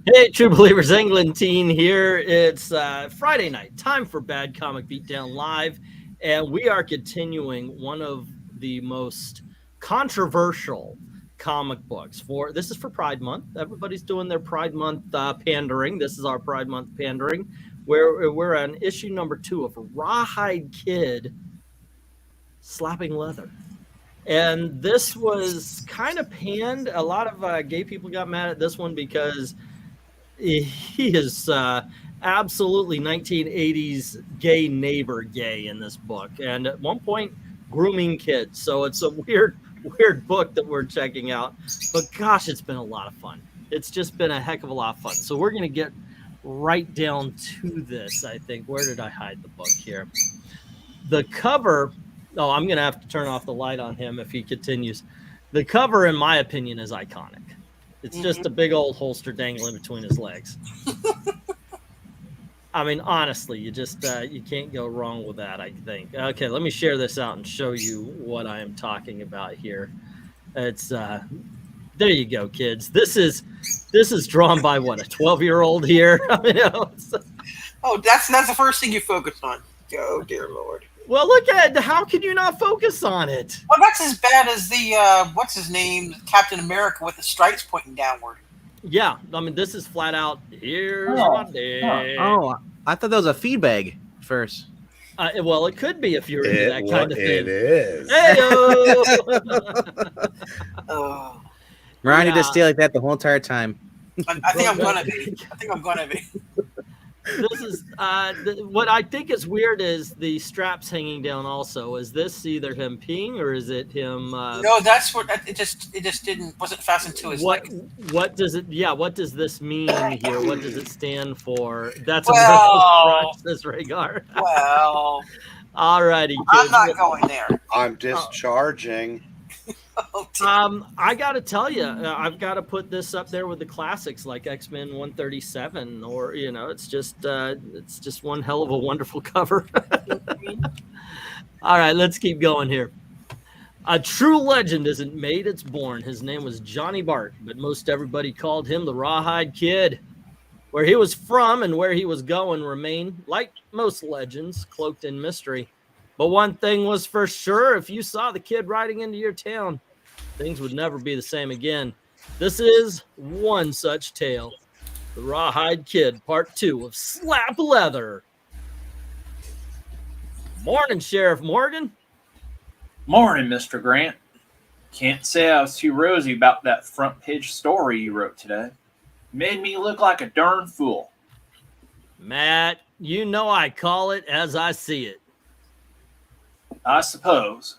Hey, True Believers England team here. It's Friday night, time for Bad Comic Beatdown Live, and we are continuing one of the most controversial comic books. This is for Pride Month. Everybody's doing their Pride Month pandering. This is our Pride Month pandering, where we're on issue number 2 of Rawhide Kid Slapping Leather. And this was kind of panned. A lot of gay people got mad at this one because he is absolutely 1980s gay neighbor gay in this book, and at one point grooming kids. So it's a weird book that we're checking out, but gosh, it's been a lot of fun. It's just been a heck of a lot of fun. So we're going to get right down to this. I think, where did I hide the book here? The cover, I'm going to have to turn off the light on him if he continues. The cover, in my opinion, is iconic. It's just a big old holster dangling between his legs. I mean, honestly, you just you can't go wrong with that, I think. Okay, let me share this out and show you what I am talking about here. It's there you go, kids. This is drawn by what, a 12-year-old here? I mean, that's the first thing you focus on. Oh, dear Lord. Well, look at it. How can you not focus on it? Well, that's as bad as the, what's his name, Captain America with the stripes pointing downward. Yeah, I mean, this is flat out, here's my day. Oh, I thought that was a feed bag first. Well, it could be if you're into that kind of thing. It is. Oh. Ryan need to stay like that the whole entire time. I think I'm going to be. This is what I think is weird is the straps hanging down also. Is this either him peeing or is it him? No, that's what it just wasn't fastened to his leg. What does it? Yeah, what does this mean here? What does it stand for? That's says Rhaegar. Well, alrighty, kids. I'm not going there. I'm discharging. I gotta tell you, I've got to put this up there with the classics like X-Men 137, or it's just one hell of a wonderful cover. All right, let's keep going here. A true legend isn't made, it's born. His name was Johnny Bart, but most everybody called him the Rawhide Kid. Where he was from and where he was going remain, like most legends, cloaked in mystery. But one thing was for sure, if you saw the kid riding into your town, things would never be the same again. This is one such tale. The Rawhide Kid, Part 2 of Slap Leather. Morning, Sheriff Morgan. Morning, Mr. Grant. Can't say I was too rosy about that front page story you wrote today. Made me look like a darn fool. Matt, you know I call it as I see it. I suppose.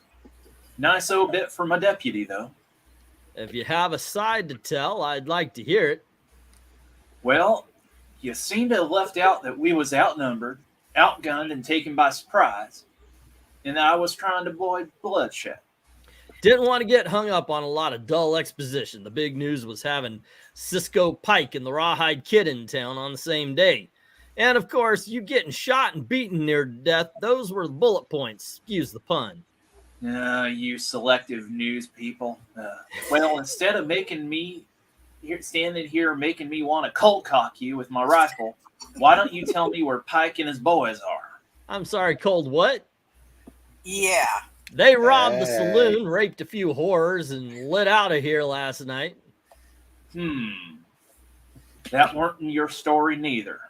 Nice old bit from a deputy, though. If you have a side to tell, I'd like to hear it. Well, you seem to have left out that we was outnumbered, outgunned, and taken by surprise, and that I was trying to avoid bloodshed. Didn't want to get hung up on a lot of dull exposition. The big news was having Cisco Pike and the Rawhide Kid in town on the same day. And, of course, you getting shot and beaten near death, those were the bullet points. Excuse the pun. You selective news people. Well, instead of making me standing here making me want to cold cock you with my rifle, why don't you tell me where Pike and his boys are? I'm sorry, cold what? Yeah. They robbed the saloon, raped a few whores, and lit out of here last night. That weren't in your story neither.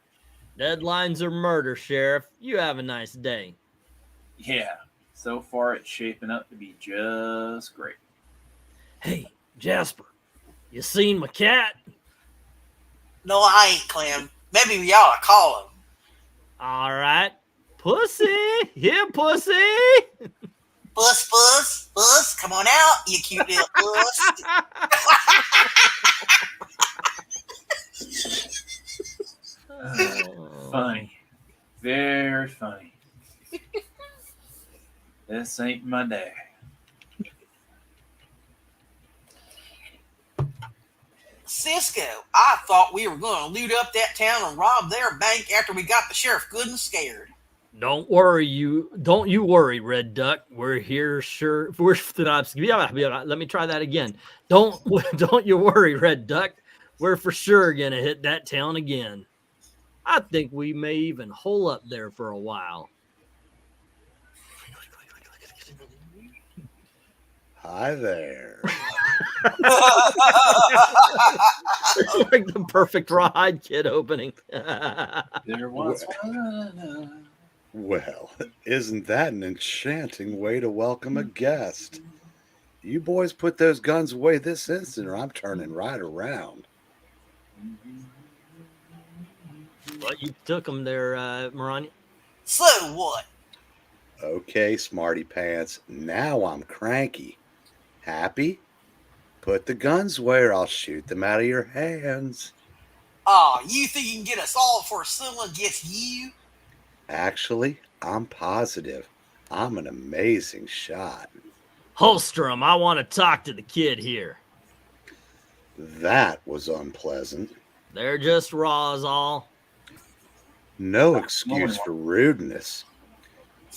Deadlines are murder, Sheriff. You have a nice day. Yeah, so far it's shaping up to be just great. Hey, Jasper, you seen my cat? No, I ain't, Clem. Maybe we ought to call him. All right. Pussy. Here, pussy. Puss, puss, puss. Come on out, you cute little puss. Funny. Very funny. This ain't my day. Cisco, I thought we were going to loot up that town and rob their bank after we got the sheriff good and scared. Don't you worry, Red Duck. We're here, sure. Let me try that again. Don't you worry, Red Duck. We're for sure gonna hit that town again. I think we may even hole up there for a while. Hi there. Like the perfect Rawhide Kid opening. There was one. Well, isn't that an enchanting way to welcome a guest? You boys put those guns away this instant, or I'm turning right around. Well, you took them there, Maranya. So what? Okay, smarty pants. Now I'm cranky. Happy? Put the guns away, or I'll shoot them out of your hands. Oh, you think you can get us all for someone just you? Actually, I'm positive. I'm an amazing shot. Holster 'em. I want to talk to the kid here. That was unpleasant. They're just raw as all. No excuse for rudeness.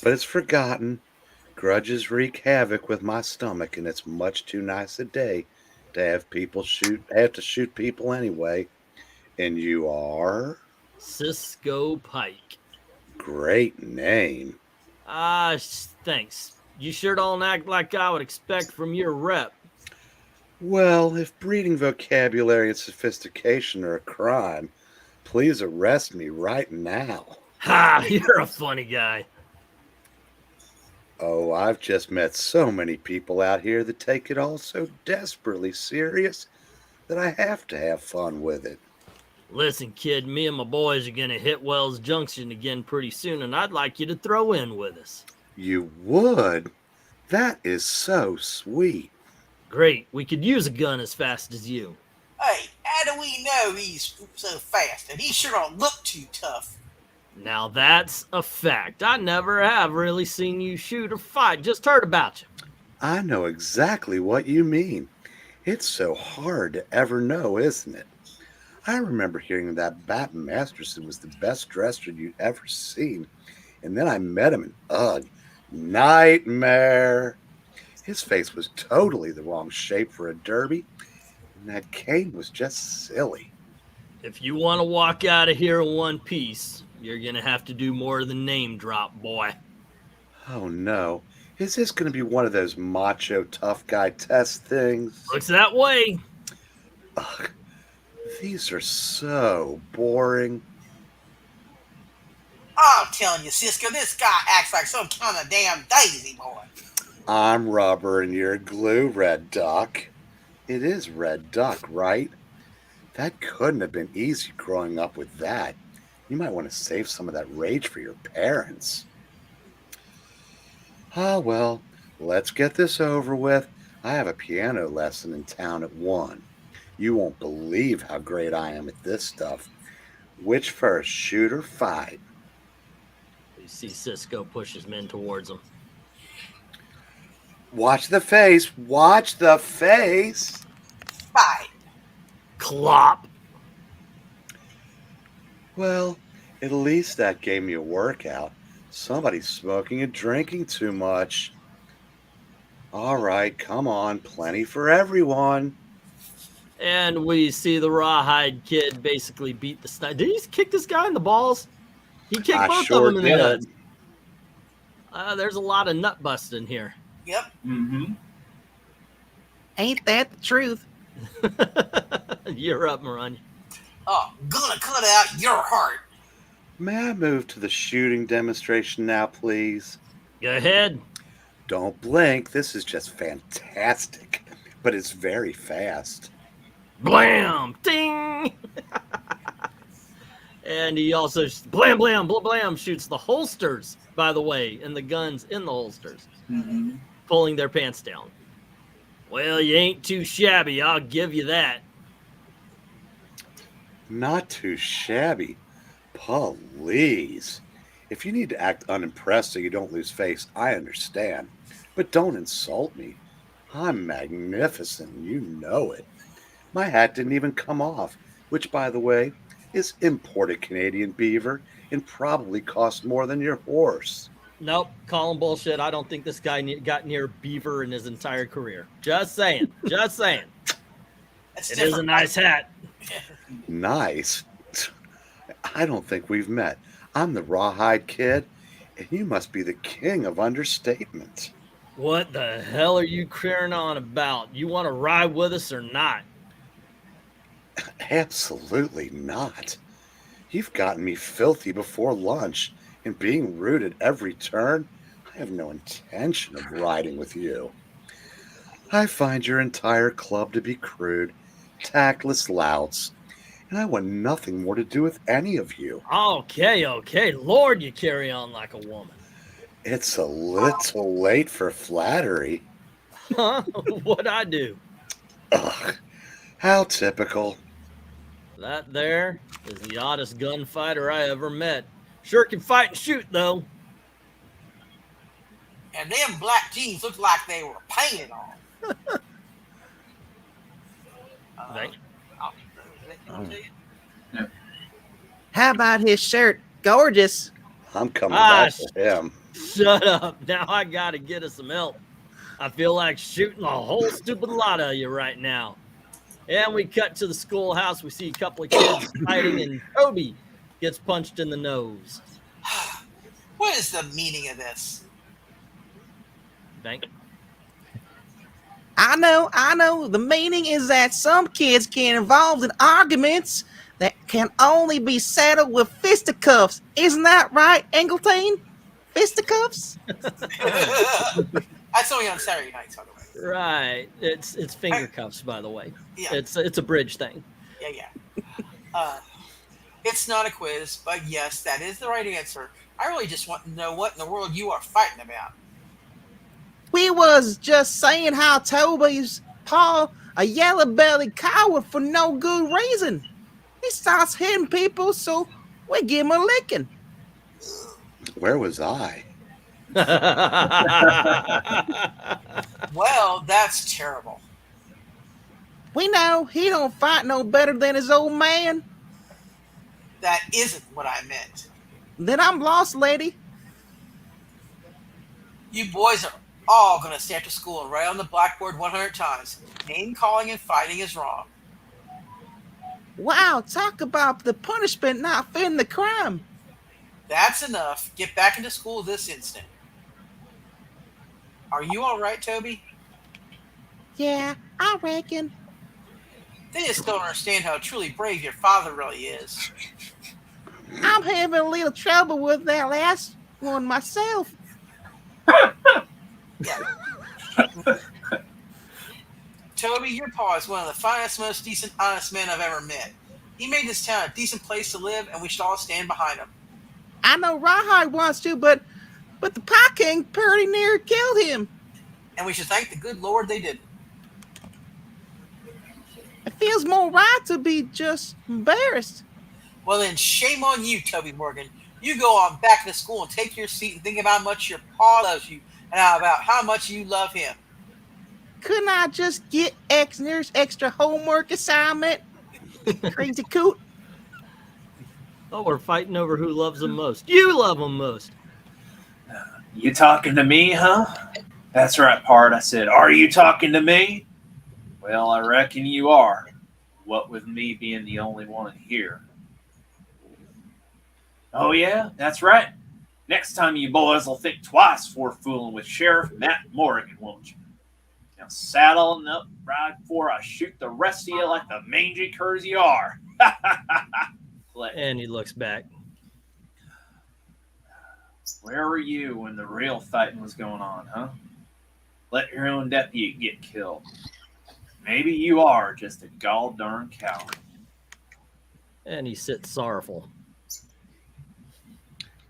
But it's forgotten. Grudges wreak havoc with my stomach, and it's much too nice a day to have to shoot people anyway. And you are? Cisco Pike. Great name. Thanks. You sure don't act like I would expect from your rep. Well, if breeding vocabulary and sophistication are a crime, please arrest me right now. Ha! You're a funny guy. Oh, I've just met so many people out here that take it all so desperately serious that I have to have fun with it. Listen, kid, me and my boys are going to hit Wells Junction again pretty soon, and I'd like you to throw in with us. You would? That is so sweet. Great. We could use a gun as fast as you. Hey, how do we know he's so fast? And he sure don't look too tough. Now that's a fact. I never have really seen you shoot or fight. Just heard about you. I know exactly what you mean. It's so hard to ever know, isn't it? I remember hearing that Bat Masterson was the best dresser you'd ever seen. And then I met him and ugh, nightmare. His face was totally the wrong shape for a derby. And that cane was just silly. If you want to walk out of here in one piece, you're going to have to do more than name drop, boy. Oh no. Is this going to be one of those macho tough guy test things? Looks that way. Ugh, these are so boring. I'm telling you, Cisco, this guy acts like some kind of damn daisy boy. I'm rubber and you're glue, Red Duck. It is Red Duck, right? That couldn't have been easy growing up with that. You might want to save some of that rage for your parents. Ah, well, let's get this over with. I have a piano lesson in town at 1. You won't believe how great I am at this stuff. Which first, shoot or fight? You see Cisco push his men towards him. Watch the face. Watch the face. Fight. Clop. Well, at least that gave me a workout. Somebody's smoking and drinking too much. All right, come on. Plenty for everyone. And we see the Rawhide Kid basically beat the sniper. Did he kick this guy in the balls? He kicked I both sure of them in the did. nuts. There's a lot of nut busting here. Yep. Mm-hmm. Ain't that the truth? You're up, Maranya. Oh, gonna cut out your heart. May I move to the shooting demonstration now, please? Go ahead. Don't blink. This is just fantastic. But it's very fast. Blam! Ding! And he also blam, blam, blam, blam shoots the holsters, by the way, and the guns in the holsters, Mm-hmm. pulling their pants down. Well, you ain't too shabby, I'll give you that. Not too shabby. Please. If you need to act unimpressed so you don't lose face, I understand. But don't insult me. I'm magnificent, and you know it. My hat didn't even come off, which, by the way, is imported Canadian beaver and probably cost more than your horse. Nope, call him bullshit. I don't think this guy got near beaver in his entire career. Just saying. Just saying. That's It is a different. nice hat. Nice. I don't think we've met. I'm the Rawhide Kid, and you must be the king of understatement. What the hell are you carrying on about? You want to ride with us or not? Absolutely not. You've gotten me filthy before lunch, and being rude at every turn. I have no intention of riding with you. I find your entire club to be crude, tactless louts, and I want nothing more to do with any of you. Okay. Lord, you carry on like a woman. It's a little late for flattery. Huh? What'd I do? Ugh, how typical. That there is the oddest gunfighter I ever met. Sure can fight and shoot, though. And them black jeans looked like they were painted on. Thank- I'll tell you. How about his shirt? Gorgeous. I'm coming Ah, back to him. Shut up. Now I gotta get us some help. I feel like shooting a whole stupid lot of you right now. And we cut to the schoolhouse. We see a couple of kids fighting, and Toby gets punched in the nose. What is the meaning of this? Thank I know. The meaning is that some kids get involved in arguments that can only be settled with fisticuffs. Isn't that right, Engeltine? Fisticuffs? That's only on Saturday nights, by the way. Right. It's finger cuffs, by the way. Yeah. It's a bridge thing. Yeah. It's not a quiz, but yes, that is the right answer. I really just want to know what in the world you are fighting about. We was just saying how Toby's pa a yellow-bellied coward for no good reason. He starts hitting people, so we give him a licking. Where was I? Well, that's terrible. We know he don't fight no better than his old man. That isn't what I meant. Then I'm lost, lady. You boys are all going to stay after school and write on the blackboard 100 times. Name calling and fighting is wrong. Wow, talk about the punishment not fitting the crime. That's enough. Get back into school this instant. Are you all right, Toby? Yeah, I reckon. They just don't understand how truly brave your father really is. I'm having a little trouble with that last one myself. Yeah. Toby, your pa is one of the finest, most decent, honest men I've ever met. He made this town a decent place to live, and we should all stand behind him. I know Rawhide wants to, but the Pie King pretty near killed him. And we should thank the good Lord they didn't. It feels more right to be just embarrassed. Well, then shame on you, Toby Morgan. You go on back to school and take your seat and think about how much your pa loves you and about how much you love him. Couldn't I just get extra homework assignment? Crazy coot. Oh, we're fighting over who loves them most. You love them most. You talking to me, huh? That's right, Pard. I said, are you talking to me? Well, I reckon you are. What with me being the only one here. Oh, yeah, that's right. Next time you boys will think twice before fooling with Sheriff Matt Morgan, won't you? Now saddle up right before I shoot the rest of you like the mangy curs you are. And he looks back. Where were you when the real fighting was going on, huh? Let your own deputy get killed. Maybe you are just a gall darn coward. And he sits sorrowful.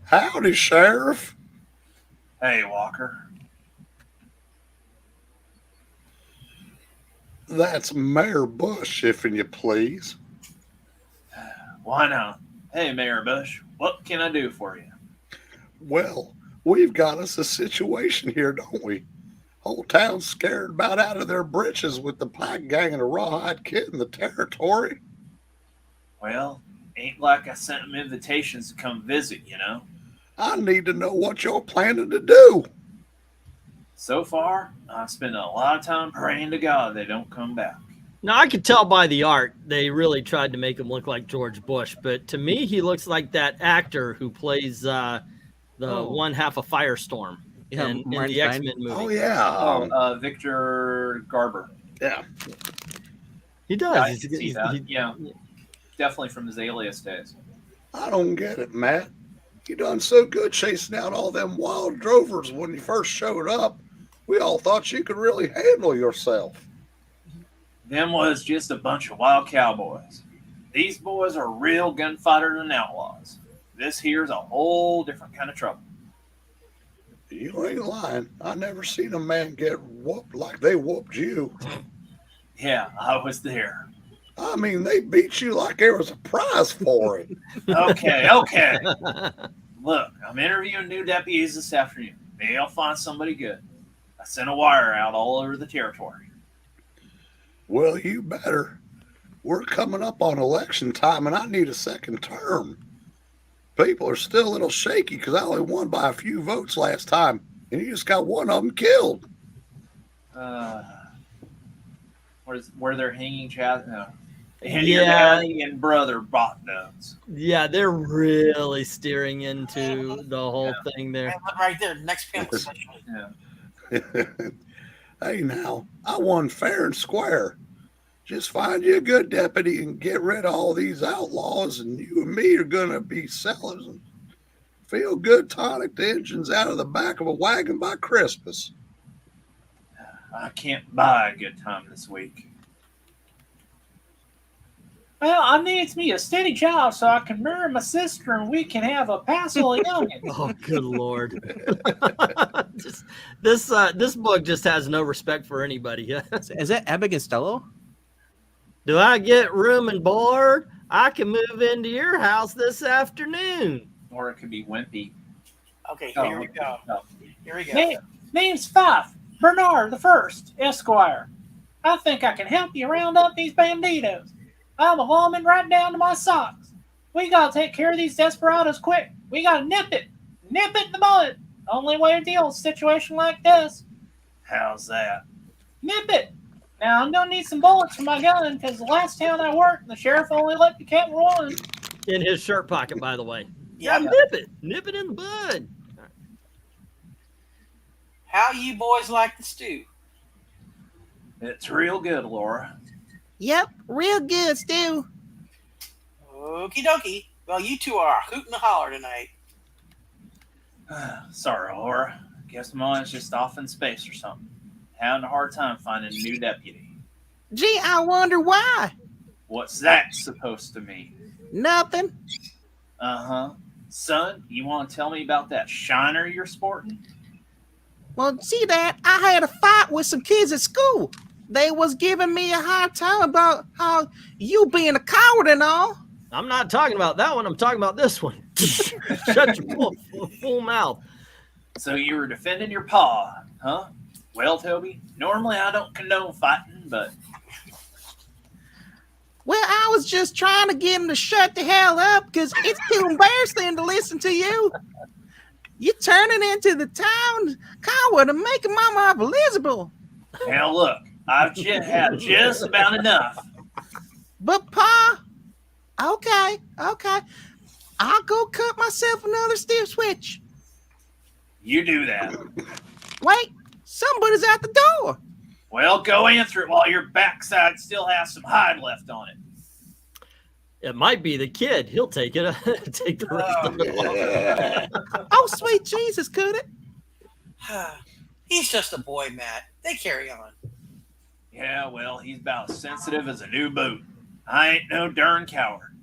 Howdy, Sheriff. Hey, Walker. That's Mayor Bush, if you please. Why not? Hey, Mayor Bush, what can I do for you? Well, we've got us a situation here, don't we? Whole town's scared about out of their britches with the Pike Gang and a Rawhide Kid in the territory. Well, ain't like I sent them invitations to come visit, you know. I need to know what you're planning to do. So far, I spend a lot of time praying to God they don't come back. Now, I could tell by the art, they really tried to make him look like George Bush, but to me, he looks like that actor who plays the one half of Firestorm in the X-Men movie. Oh, yeah. Victor Garber. Yeah. He does. Yeah, I can see that. Yeah. Definitely from his Alias days. I don't get it, Matt. You done so good chasing out all them wild drovers when you first showed up. We all thought you could really handle yourself. Them was just a bunch of wild cowboys. These boys are real gunfighters and outlaws. This here's a whole different kind of trouble. You ain't lying. I never seen a man get whooped like they whooped you. Yeah, I was there. I mean, they beat you like there was a prize for it. Okay. Look, I'm interviewing new deputies this afternoon. Maybe I'll find somebody good. I sent a wire out all over the territory. Well, you better. We're coming up on election time, and I need a second term. People are still a little shaky because I only won by a few votes last time, and you just got one of them killed. Where they're hanging chat? No. And brother bot notes. Yeah, they're really steering into the whole thing there. Right there, next panel especially. Yeah. Hey, now, I won fair and square. Just find you a good deputy and get rid of all these outlaws, and you and me are going to be selling some feel-good tonic to engines out of the back of a wagon by Christmas. I can't buy a good time this week. Well, I need me a steady job so I can marry my sister and we can have a passel of youngins. Oh, good Lord. This book just has no respect for anybody. Is that Abbott Costello? Do I get room and board? I can move into your house this afternoon. Or it could be Wimpy. Okay, here we go. No. Here we go. Name's Fife, Bernard the First, Esquire. I think I can help you round up these banditos. I'm a lawman right down to my socks. We gotta take care of these desperados quick. We gotta nip it in the bud. Only way to deal with a situation like this. How's that? Nip it. Now I'm gonna need some bullets for my gun because the last town I worked, the sheriff only let me count one. In his shirt pocket, by the way. Yeah. Nip it in the bud. How you boys like the stew? It's real good, Laura. Yep, real good, Stu. Okie dokie. Well, you two are hooting the holler tonight. Sorry, Laura. Guess mine's just off in space or something. Having a hard time finding a new deputy. Gee, I wonder why. What's that supposed to mean? Nothing. Uh-huh. Son, you want to tell me about that shiner you're sporting? Well, see that? I had a fight with some kids at school. They was giving me a hard time about how you being a coward and all. I'm not talking about that one. I'm talking about this one. Shut your full mouth. So you were defending your paw, huh? Well, Toby, normally I don't condone fighting, but... Well, I was just trying to get him to shut the hell up because it's too embarrassing to listen to you. You're turning into the town coward and making Mama of Elizabeth. Now, look, I've had just about enough. But, Pa, okay. I'll go cut myself another stiff switch. You do that. Wait, somebody's at the door. Well, go answer it while your backside still has some hide left on it. It might be the kid. He'll take it. Take the rest of it. Oh, sweet Jesus, could it? He's just a boy, Matt. They carry on. Yeah, well, he's about as sensitive as a new boot. I ain't no darn coward.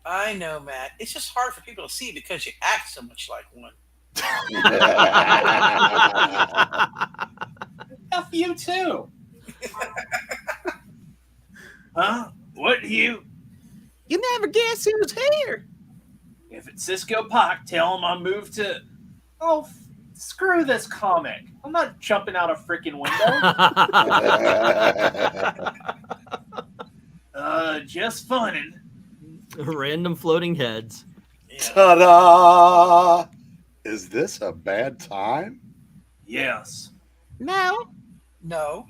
I know, Matt. It's just hard for people to see because you act so much like one. F you too. Huh? What you? You never guess who's here. If it's Cisco Pike, tell him I moved to... Oh, screw this comic. I'm not jumping out a freaking window. Just funning. Random floating heads. Yeah. Ta-da! Is this a bad time? Yes. No. No.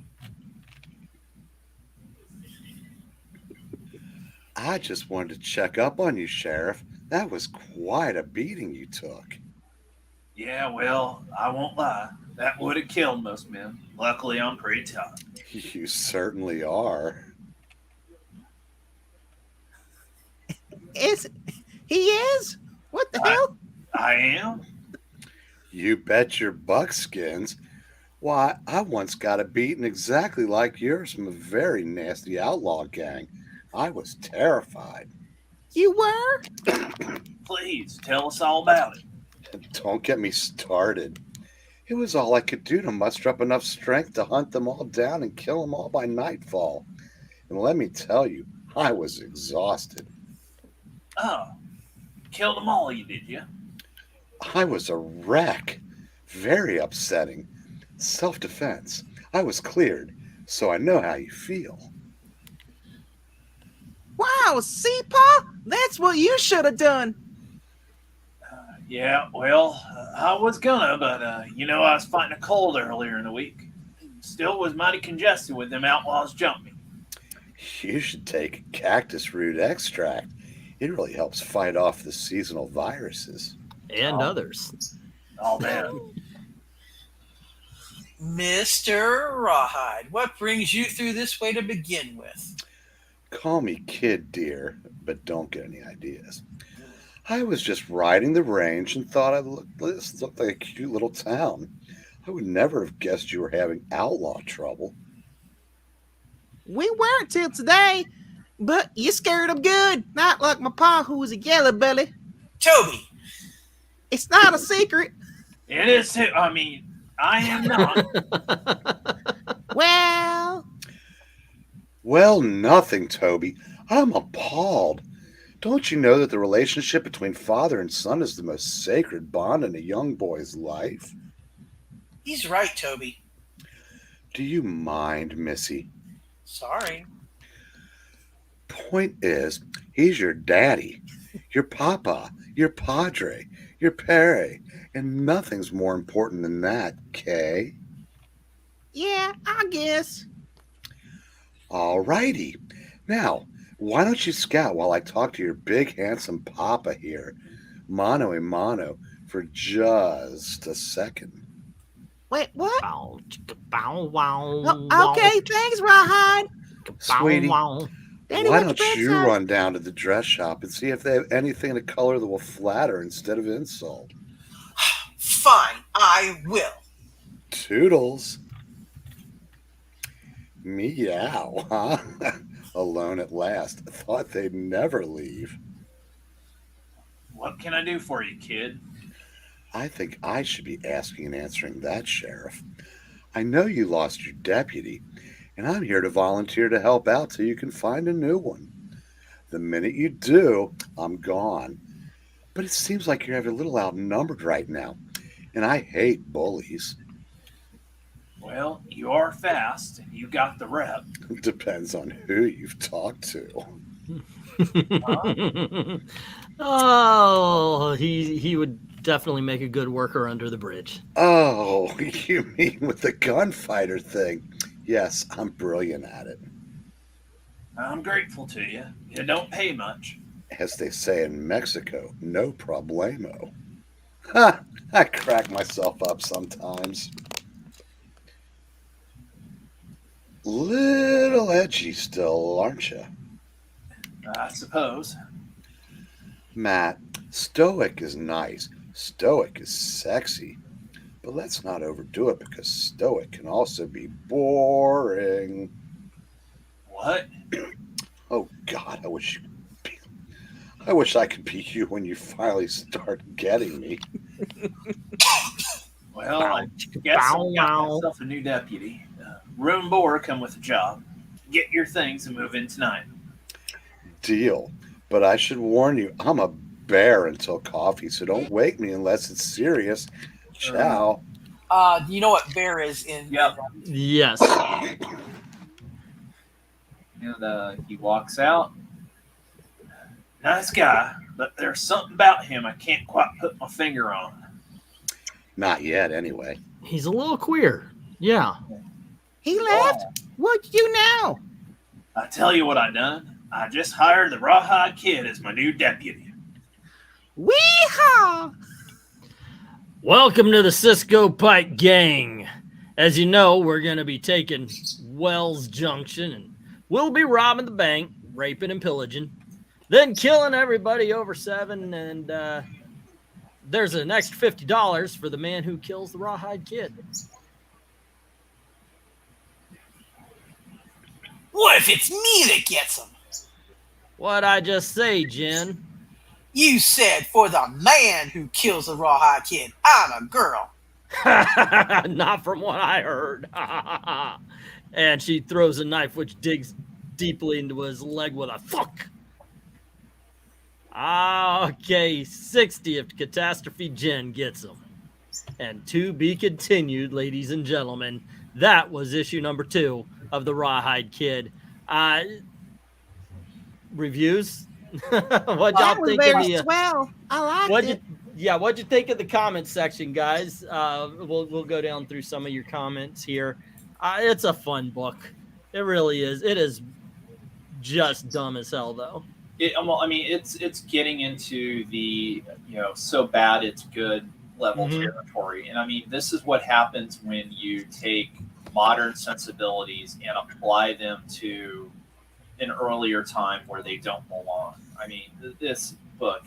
I just wanted to check up on you, Sheriff. That was quite a beating you took. Yeah, well, I won't lie. That would have killed most men. Luckily, I'm pretty tough. You certainly are. He is? What the I- hell? I am? You bet your buckskins. Why, I once got a beating exactly like yours from a very nasty outlaw gang. I was terrified. You were? Please, tell us all about it. Don't get me started. It was all I could do to muster up enough strength to hunt them all down and kill them all by nightfall. And let me tell you, I was exhausted. Oh, killed them all, you did, you? I was a wreck. Very upsetting. Self-defense. I was cleared, so I know how you feel. Wow, see, Pa? That's what you should have done. Yeah, well, I was gonna, but, I was fighting a cold earlier in the week. Still was mighty congested with them outlaws jumping. You should take cactus root extract. It really helps fight off the seasonal viruses. And others. All that. Mr. Rawhide, what brings you through this way to begin with? Call me kid, dear, but don't get any ideas. I was just riding the range and thought this looked like a cute little town. I would never have guessed you were having outlaw trouble. We weren't till today, but you scared him good. Not like my pa, who was a yellow belly. Toby, It's not a secret. It is, I am not. Well, Nothing, Toby. I'm appalled. Don't you know that the relationship between father and son is the most sacred bond in a young boy's life? he's right, Toby. Do you mind, Missy? Sorry. Point is, he's your daddy, your papa, your padre, your pere, and nothing's more important than that, Kay. yeah, I guess. All righty. Now, why don't you scout while I talk to your big, handsome papa here, mano a mano, for just a second? Wait, what? Bow, chicka, bow, wow, Oh, wow, okay, thanks, Rawhide. chicka, bow, Sweetie. wow. Daddy, Why what's don't your you bedside? run down to the dress shop and see if they have anything in a color that will flatter instead of insult? Fine, I will. Toodles. Meow, huh? Alone at last. I thought they'd never leave. What can I do for you, kid? I think I should be asking and answering that, Sheriff. I know you lost your deputy, and I'm here to volunteer to help out till you can find a new one. The minute you do, I'm gone. But it seems like you're a little outnumbered right now, and I hate bullies. Well, you are fast, and you got the rep. Depends on who you've talked to. Oh, he would definitely make a good worker under the bridge. Oh, you mean with the gunfighter thing? Yes, I'm brilliant at it. I'm grateful to you. You don't pay much. As they say in Mexico, no problemo. Ha! I crack myself up sometimes. Little edgy still, aren't you? I suppose. Matt, stoic is nice. Stoic is sexy. But let's not overdo it because stoic can also be boring. What? Oh God, I wish I could be you when you finally start getting me. Well, Bow, I chicka, guess bow, I got wow. myself a new deputy. Room and board come with a job. Get your things and move in tonight. Deal. But I should warn you, I'm a bear until coffee, so don't wake me unless it's serious. Ciao. You know what bear is in? Yep. Yes. And he walks out. Nice guy, but there's something about him I can't quite put my finger on. Not yet, anyway. He's a little queer. Yeah. He left? What'd you do now? I tell you what I done. I just hired the Rawhide Kid as my new deputy. Weehaw! Welcome to the Cisco Pike Gang. As you know, we're going to be taking Wells Junction, and we'll be robbing the bank, raping and pillaging, then killing everybody over 7, and there's an extra $50 for the man who kills the Rawhide Kid. What if it's me that gets him? What'd I just say, Jen? You said for the man who kills the Rawhide Kid. I'm a girl. Not from what I heard. And she throws a knife which digs deeply into his leg with a fuck. Okay, 60th Catastrophe Jen gets him. And to be continued, ladies and gentlemen. That was issue number 2 of the Rawhide Kid. Reviews? What y'all think of the? Swell. I liked it. What'd you think of the comment section, guys? We'll go down through some of your comments here. It's a fun book. It really is. It is just dumb as hell, though. It's getting into the so bad it's good level territory, and I mean this is what happens when you take modern sensibilities and apply them to an earlier time where they don't belong. I mean, this book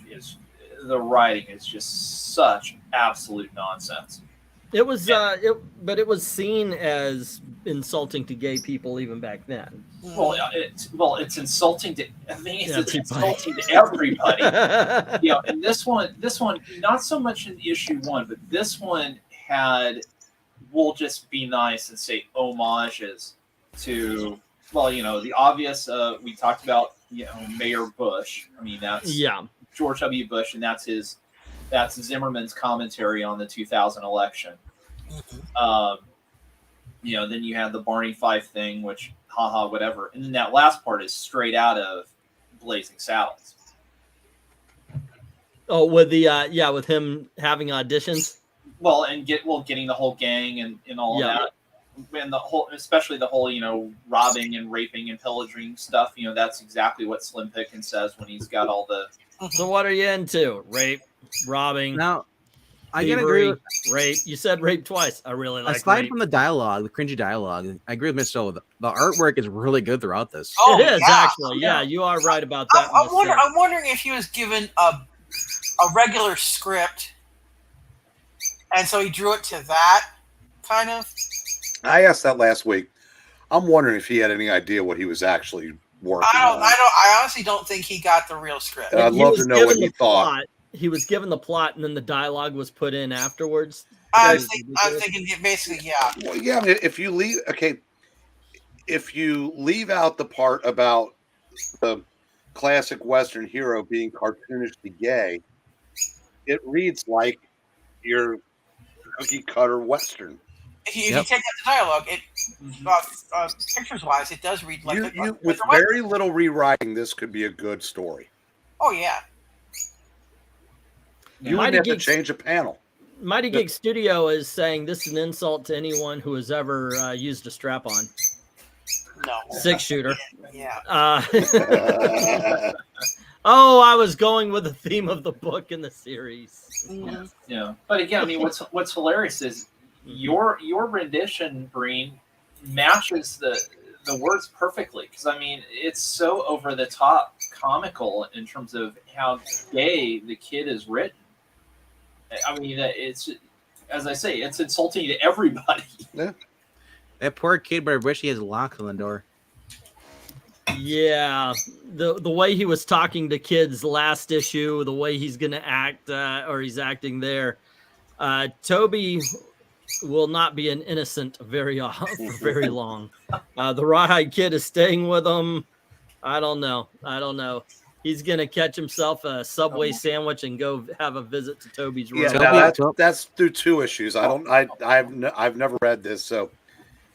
the writing is just such absolute nonsense. It was, but it was seen as insulting to gay people even back then. Well, it's insulting to. I think it's insulting to everybody. And this one, not so much in issue 1, but this one had. We'll just be nice and say homages to. Well, the obvious. We talked about Mayor Bush. I mean that's George W. Bush, and that's Zimmerman's commentary on the 2000 election. Then you have the Barney Fife thing, which haha whatever, and then that last part is straight out of Blazing Saddles. Oh, with the with him having auditions. Well, and getting the whole gang and all of that. And especially the whole, robbing and raping and pillaging stuff. That's exactly what Slim Pickens says when he's got all the. So what are you into? Rape, robbing. Now, I thievery, can agree with rape. You said rape twice. I really like. Aside rape. from the dialogue, the cringy dialogue, I agree with Mr. O. The artwork is really good throughout this. Oh, it is actually. Yeah, you are right about that. I'm wondering if he was given a regular script, and so he drew it to that kind of. I asked that last week. I'm wondering if he had any idea what he was actually working on. I honestly don't think he got the real script. And I'd love to know what he thought. He was given the plot, and then the dialogue was put in afterwards. I'm thinking basically, yeah. Well, yeah. I mean, if you leave out the part about the classic Western hero being cartoonishly gay, it reads like your cookie cutter Western. If you take out the dialogue, pictures-wise, it does read like with very little rewriting, this could be a good story. Oh yeah. You wouldn't have to change a panel. Mighty Geek Studio is saying this is an insult to anyone who has ever used a strap-on. No. 6-shooter. Yeah. I was going with the theme of the book in the series. Yeah. But again, I mean, what's hilarious is your rendition, Breen, matches the words perfectly, because I mean it's so over the top comical in terms of how gay the kid is written. I mean, it's, as I say, it's insulting to everybody. Yeah. That poor kid, but I wish he has locks on the door. Yeah, the way he was talking to kids last issue, the way he's going to act, or he's acting there, Toby will not be an innocent for very long. The Rawhide Kid is staying with him. I don't know. He's gonna catch himself a Subway sandwich and go have a visit to Toby's room. Yeah, that's through 2 issues. I've never read this, so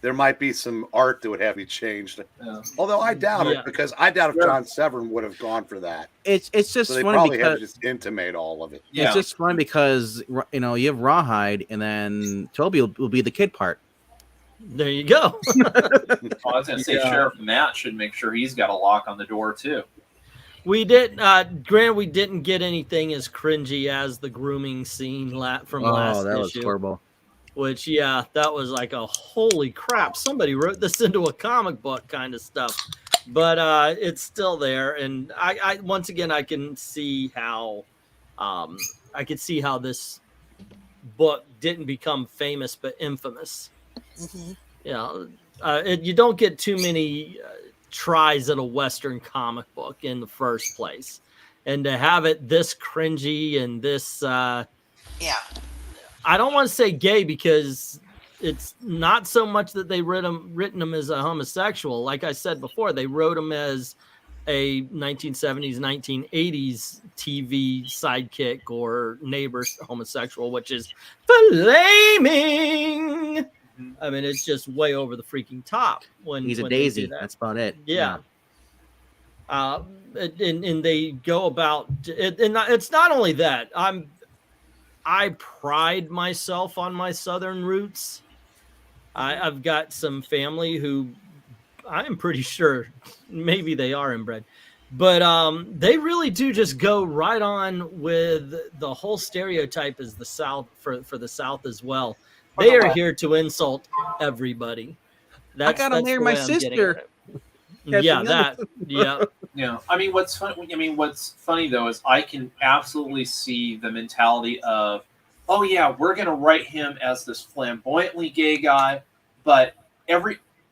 there might be some art that would have you changed. Yeah. Although I doubt it, because I doubt if John Severn would have gone for that. It's just so they funny probably because had to just intimate all of it. It's just funny because you have Rawhide, and then Toby will be the kid part. There you go. I was going to say Sheriff Matt should make sure he's got a lock on the door too. We did. Granted, we didn't get anything as cringy as the grooming scene from last issue. Oh, that was horrible. Which, that was like a holy crap. Somebody wrote this into a comic book kind of stuff. But it's still there, and I once again I can see how this book didn't become famous but infamous. You don't get too many tries at a Western comic book in the first place, and to have it this cringy and this I don't want to say gay because it's not so much that they written him as a homosexual. Like I said before, they wrote him as a 1970s, 1980s TV sidekick or neighbor homosexual, which is flaming. I mean, it's just way over the freaking top. He's a daisy. That's about it. Yeah. And they go about it, and it's not only that. I pride myself on my Southern roots. I've got some family who I'm pretty sure maybe they are inbred, but they really do just go right on with the whole stereotype as the South for the South as well. They are here to insult everybody. I gotta marry my sister. Yeah. I mean, what's funny though is I can absolutely see the mentality of, oh yeah, we're gonna write him as this flamboyantly gay guy, but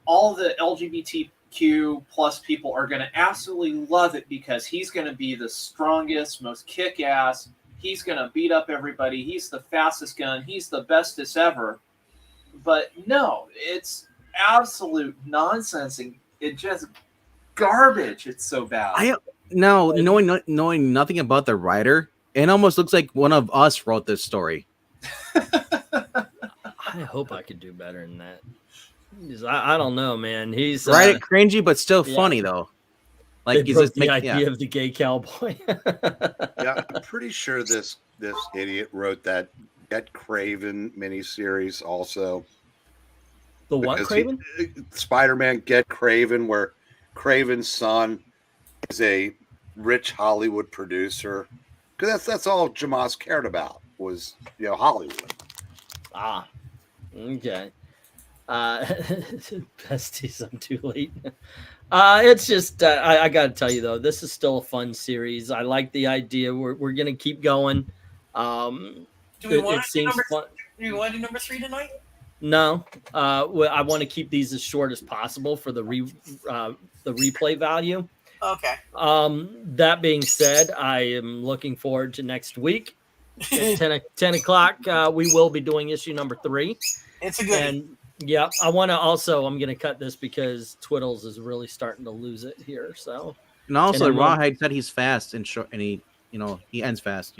all the LGBTQ plus people are gonna absolutely love it because he's gonna be the strongest, most kick-ass. He's gonna beat up everybody. He's the fastest gun. He's the bestest ever. But no, it's absolute nonsense and it just garbage. It's so bad. Knowing nothing about the writer, it almost looks like one of us wrote this story. I hope I could do better than that. I don't know, man. He's right, cringy, but still funny though. Like he's just the idea of the gay cowboy. Yeah, I'm pretty sure this idiot wrote that Get Craven miniseries also. The what, Craven? Spider-Man Get Craven, where Craven's son is a rich Hollywood producer. Because that's all Jamas cared about was Hollywood. Ah, okay. Besties, I'm too late. It's just I got to tell you though, this is still a fun series. I like the idea. We're gonna keep going. Do we want to do number 3 tonight? No, I want to keep these as short as possible for the replay value. Okay. That being said, I am looking forward to next week at 10 o'clock. We will be doing issue number 3. It's a good one. Yeah, I'm going to cut this because Twiddles is really starting to lose it here. So, and also Rawhide said he's fast and short, and he ends fast.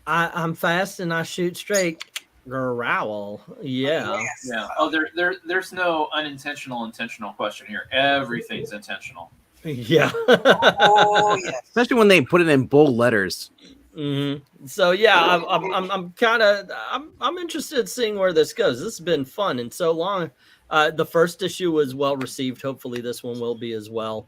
I'm fast and I shoot straight. Growl. Yeah. Yeah. Oh, there's no intentional question here. Everything's intentional. Yeah. Oh yes. Especially when they put it in bold letters. Mm-hmm. So yeah, I'm interested in seeing where this goes. This has been fun and so long. The first issue was well received. Hopefully this one will be as well.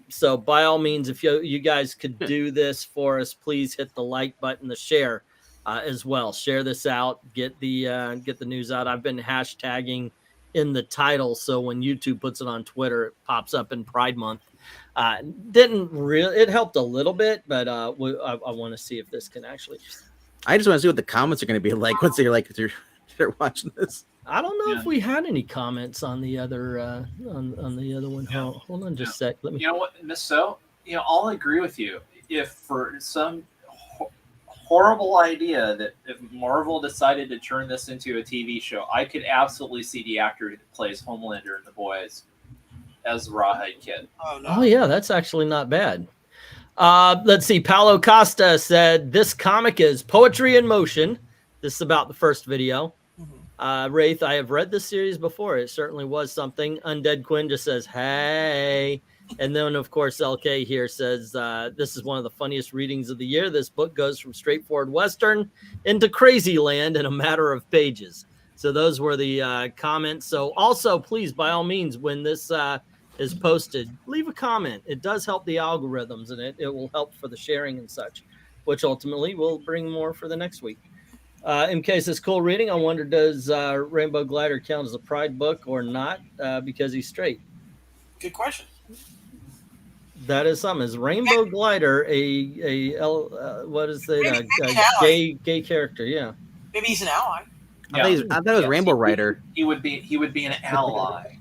So by all means, if you guys could do this for us, please hit the like button, the share as well. Share this out. Get the news out. I've been hashtagging in the title, so when YouTube puts it on Twitter, it pops up in Pride Month. It helped a little bit, but I want to see if this can actually. I just want to see what the comments are going to be like once they're they're watching this. I don't know if we had any comments on the other on the other one. Yeah. Hold on just a sec. Let me. You know what, Miss So? I'll agree with you. If for some horrible idea that if Marvel decided to turn this into a TV show, I could absolutely see the actor that plays Homelander in The Boys as the Rawhide Kid. Oh yeah, that's actually not bad. Let's see. Paulo Costa said this comic is poetry in motion. This is about the first video. Wraith, I have read this series before. It certainly was something. Undead Quinn just says, hey. And then, of course, LK here says, this is one of the funniest readings of the year. This book goes from straightforward Western into crazy land in a matter of pages. So those were the comments. So also, please, by all means, when this is posted, leave a comment. It does help the algorithms, and it will help for the sharing and such, which ultimately will bring more for the next week. MK says, cool reading. I wonder, does Rainbow Glider count as a Pride book or not because he's straight? Good question. That is something. Is Rainbow Glider what is it? Maybe Gay character? Yeah. Maybe he's an ally. I thought it was Rainbow Rider. He would be an ally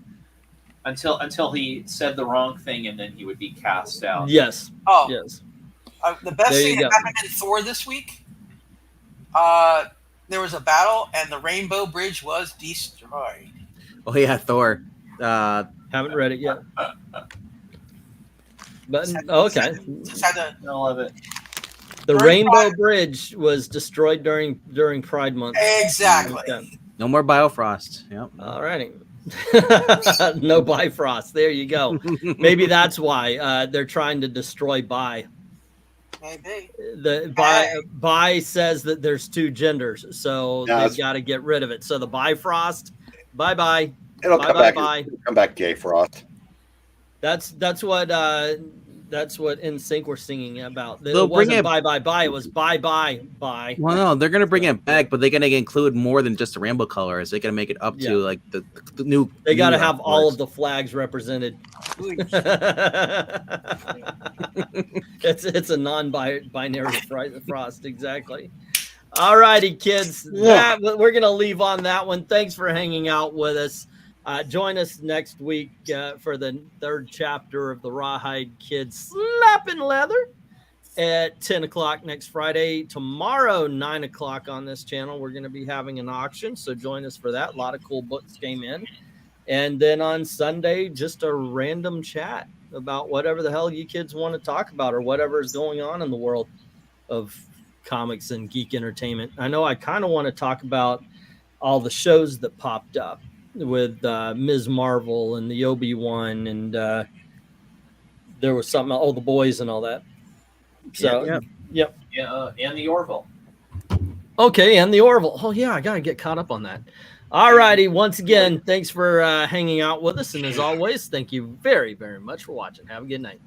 until he said the wrong thing, and then he would be cast out. Yes. Oh, yes. The best There thing you that go. happened in Thor this week, there was a battle, and the Rainbow Bridge was destroyed. Oh yeah, Thor. Haven't read it yet. But okay. Just had to, I love it. The During Rainbow Pride- Bridge was destroyed during Pride Month. exactly. Okay. No more Biofrost. Yep. All righty. No Bifrost. There you go. Maybe that's why they're trying to destroy Bi. Maybe. The Bi says that there's two genders, so No, they've it's- got to get rid of it. So the Bifrost, bye. It'll come back. Bye. It'll come back, Gay Frost. That's what NSYNC were singing about. They'll It bring wasn't it- bye. It was bye. Well, no, they're gonna bring it back, but they're gonna include more than just the rainbow colors. They're gonna make it up Yeah. to like the new. They got to new have all colors. of the flags represented. Ooh, It's a non-binary frost, exactly. All righty, kids. Yeah. We're gonna leave on that one. Thanks for hanging out with us. Join us next week for the third chapter of the Rawhide Kids Slapping Leather at 10 o'clock next Friday. Tomorrow, 9 o'clock on this channel, we're going to be having an auction, so join us for that. A lot of cool books came in. And then on Sunday, just a random chat about whatever the hell you kids want to talk about or whatever is going on in the world of comics and geek entertainment. I know I kind of want to talk about all the shows that popped up with Ms. Marvel and the Obi-Wan, and there was something, The Boys and all that. So, Yeah. Yeah, and the Orville. okay, and the Orville. Oh, yeah, I got to get caught up on that. All righty. Once again, thanks for hanging out with us. And as always, thank you very, very much for watching. Have a good night.